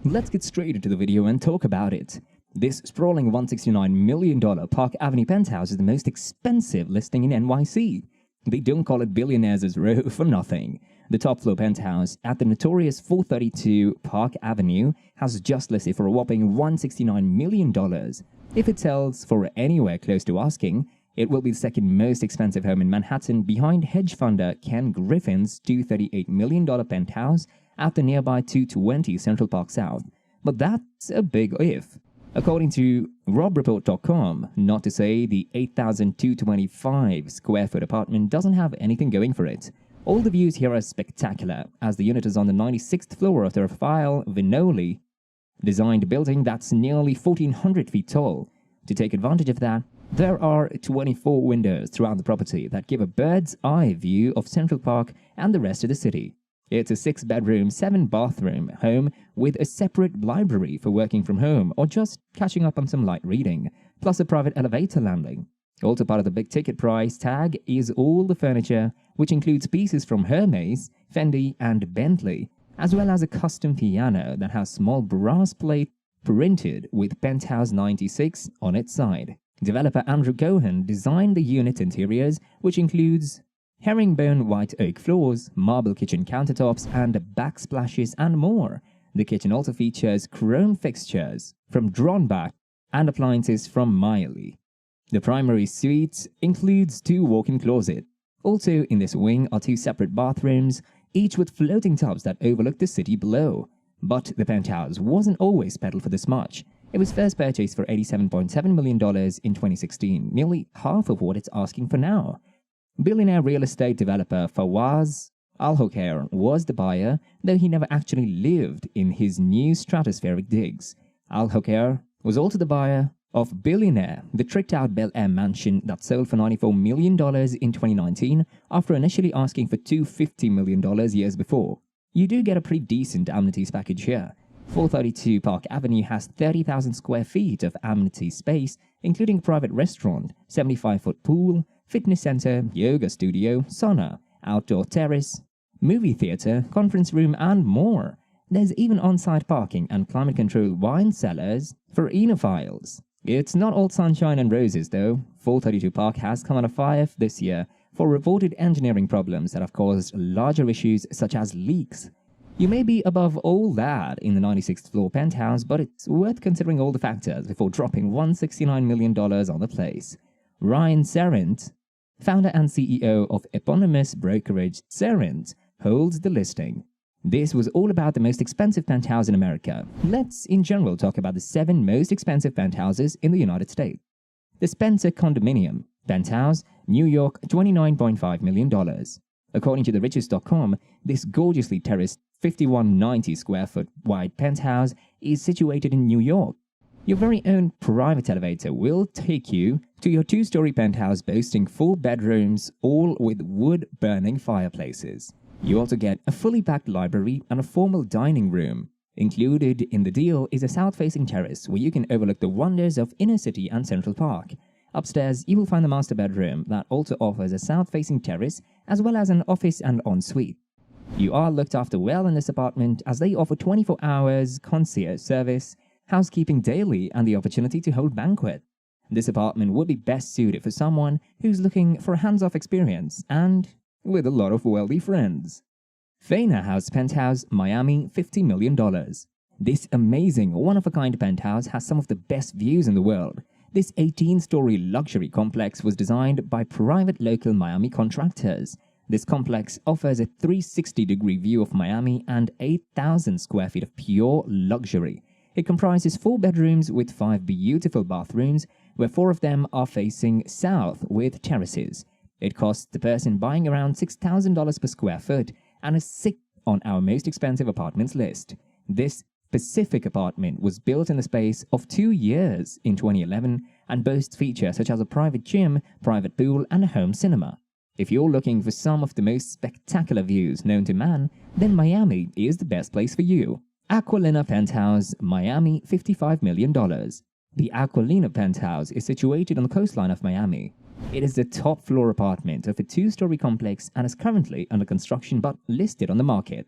enough, let's get straight into the video and talk about it. This sprawling $169 million Park Avenue penthouse is the most expensive listing in NYC. They don't call it Billionaires' Row for nothing. The top floor penthouse at the notorious 432 Park Avenue has just listed for a whopping $169 million. If it sells for anywhere close to asking, it will be the second most expensive home in Manhattan behind hedge funder Ken Griffin's $238 million penthouse at the nearby 220 Central Park South. But that's a big if. According to robreport.com, not to say the 8,225 square foot apartment doesn't have anything going for it. All the views here are spectacular, as the unit is on the 96th floor of the Rafael Viñoly designed building that's nearly 1,400 feet tall. To take advantage of that, there are 24 windows throughout the property that give a bird's eye view of Central Park and the rest of the city. It's a 6-bedroom, 7-bathroom home with a separate library for working from home or just catching up on some light reading, plus a private elevator landing. Also part of the big ticket price tag is all the furniture, which includes pieces from Hermes, Fendi, and Bentley, as well as a custom piano that has small brass plate printed with Penthouse 96 on its side. Developer Andrew Cohen designed the unit interiors, which includes herringbone white oak floors, marble kitchen countertops, and backsplashes and more. The kitchen also features chrome fixtures from Dronbach and appliances from Miley. The primary suite includes 2 walk-in closets. Also in this wing are 2 separate bathrooms, each with floating tubs that overlook the city below. But the penthouse wasn't always peddled for this much. It was first purchased for $87.7 million in 2016, nearly half of what it's asking for now. Billionaire real estate developer Fawaz Al-Hokair was the buyer, though he never actually lived in his new stratospheric digs. Al-Hokair was also the buyer of Billionaire, the tricked-out Bel Air mansion that sold for $94 million in 2019 after initially asking for $250 million years before. You do get a pretty decent amenities package here. 432 Park Avenue has 30,000 square feet of amenity space, including a private restaurant, 75-foot pool, fitness center, yoga studio, sauna, outdoor terrace, movie theater, conference room, and more. There's even on-site parking and climate-controlled wine cellars for enophiles. It's not all sunshine and roses, though. 432 Park has come under fire this year for reported engineering problems that have caused larger issues such as leaks. You may be above all that in the 96th floor penthouse, but it's worth considering all the factors before dropping $169 million on the place. Ryan Serent, founder and CEO of eponymous brokerage Serent, holds the listing. This was all about the most expensive penthouse in America. Let's, in general, talk about the 7 most expensive penthouses in the United States. The Spencer Condominium Penthouse, New York, $29.5 million. According to therichest.com, this gorgeously terraced 5190 square foot wide penthouse is situated in New York. Your very own private elevator will take you to your 2-story penthouse boasting 4 bedrooms, all with wood-burning fireplaces. You also get a fully packed library and a formal dining room. Included in the deal is a south-facing terrace where you can overlook the wonders of inner city and Central Park. Upstairs, you will find the master bedroom that also offers a south-facing terrace as well as an office and ensuite. You are looked after well in this apartment as they offer 24 hours concierge service, housekeeping daily, and the opportunity to hold banquet. This apartment would be best suited for someone who's looking for a hands-off experience and with a lot of wealthy friends. Faina House Penthouse, Miami, $50 million. This amazing, one-of-a-kind penthouse has some of the best views in the world. This 18-story luxury complex was designed by private local Miami contractors. This complex offers a 360-degree view of Miami and 8,000 square feet of pure luxury. It comprises 4 bedrooms with 5 beautiful bathrooms, where 4 of them are facing south with terraces. It costs the person buying around $6,000 per square foot and is 6th on our most expensive apartments list. This specific apartment was built in the space of 2 years in 2011 and boasts features such as a private gym, private pool, and a home cinema. If you're looking for some of the most spectacular views known to man, then Miami is the best place for you. Aquilina Penthouse, Miami, $55 million. The Aquilina Penthouse is situated on the coastline of Miami. It is the top floor apartment of a 2-story complex and is currently under construction but listed on the market.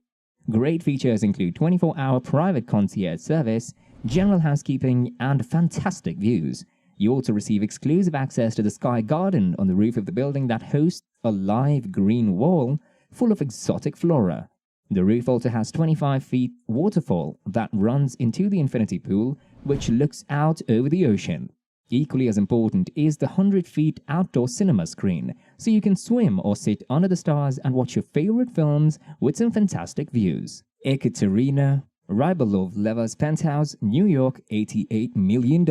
Great features include 24-hour private concierge service, general housekeeping, and fantastic views. You also receive exclusive access to the Sky Garden on the roof of the building that hosts a live green wall full of exotic flora. The roof also has 25 feet waterfall that runs into the infinity pool, which looks out over the ocean. Equally as important is the 100 feet outdoor cinema screen, so you can swim or sit under the stars and watch your favorite films with some fantastic views. Ekaterina Rybolovleva's penthouse, New York, $88 million.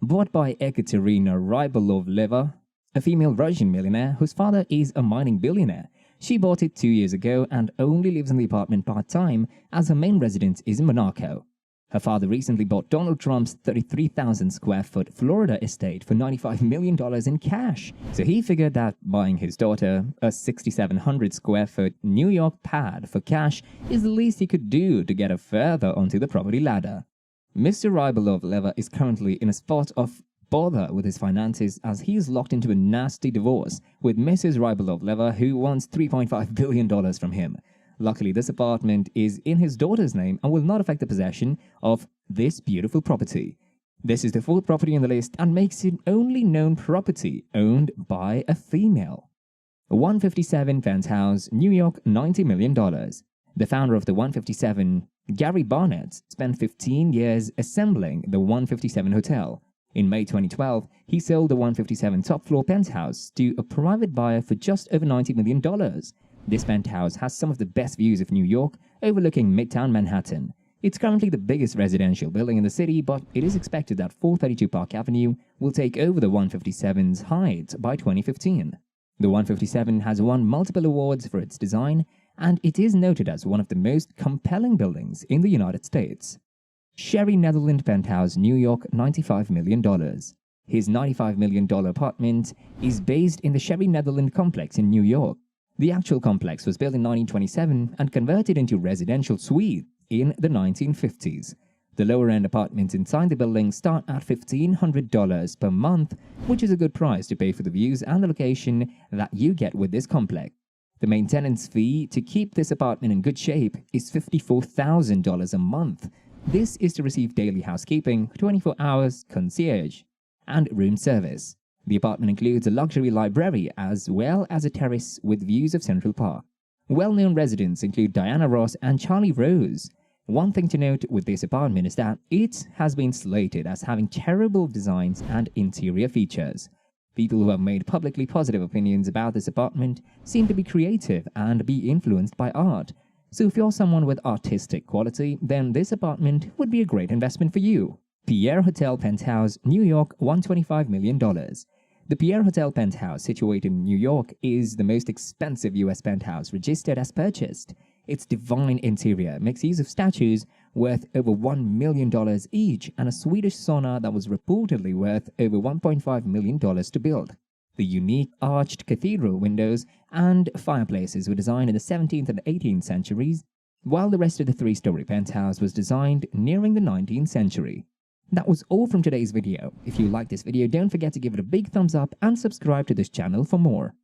Bought by Ekaterina Rybolovleva, a female Russian millionaire whose father is a mining billionaire. She bought it 2 years ago and only lives in the apartment part-time as her main residence is in Monaco. Her father recently bought Donald Trump's 33,000 square foot Florida estate for $95 million in cash. So he figured that buying his daughter a 6,700 square foot New York pad for cash is the least he could do to get her further onto the property ladder. Mr. Rybolovleva is currently in a spot of bother with his finances as he is locked into a nasty divorce with Mrs. Rybolovleva, who wants $3.5 billion from him. Luckily, this apartment is in his daughter's name and will not affect the possession of this beautiful property. This is the fourth property on the list and makes it only known property owned by a female. 157 Penthouse, New York, $90 million. The founder of the 157, Gary Barnett, spent 15 years assembling the 157 hotel. In May 2012, he sold the 157 top-floor penthouse to a private buyer for just over $90 million. This penthouse has some of the best views of New York, overlooking Midtown Manhattan. It's currently the biggest residential building in the city, but it is expected that 432 Park Avenue will take over the 157's height by 2015. The 157 has won multiple awards for its design, and it is noted as one of the most compelling buildings in the United States. Sherry Netherland Penthouse, New York, $95 million. His $95 million apartment is based in the Sherry Netherland complex in New York. The actual complex was built in 1927 and converted into residential suite in the 1950s. The lower-end apartments inside the building start at $1,500 per month, which is a good price to pay for the views and the location that you get with this complex. The maintenance fee to keep this apartment in good shape is $54,000 a month. This is to receive daily housekeeping, 24 hours, concierge, and room service. The apartment includes a luxury library as well as a terrace with views of Central Park. Well-known residents include Diana Ross and Charlie Rose. One thing to note with this apartment is that it has been slated as having terrible designs and interior features. People who have made publicly positive opinions about this apartment seem to be creative and be influenced by art. So if you're someone with artistic quality, then this apartment would be a great investment for you. Pierre Hotel Penthouse, New York, $125 million. The Pierre Hotel Penthouse, situated in New York, is the most expensive U.S. penthouse registered as purchased. Its divine interior makes use of statues worth over $1 million each and a Swedish sauna that was reportedly worth over $1.5 million to build. The unique arched cathedral windows and fireplaces were designed in the 17th and 18th centuries, while the rest of the three-story penthouse was designed nearing the 19th century. That was all from today's video. If you liked this video, don't forget to give it a big thumbs up and subscribe to this channel for more.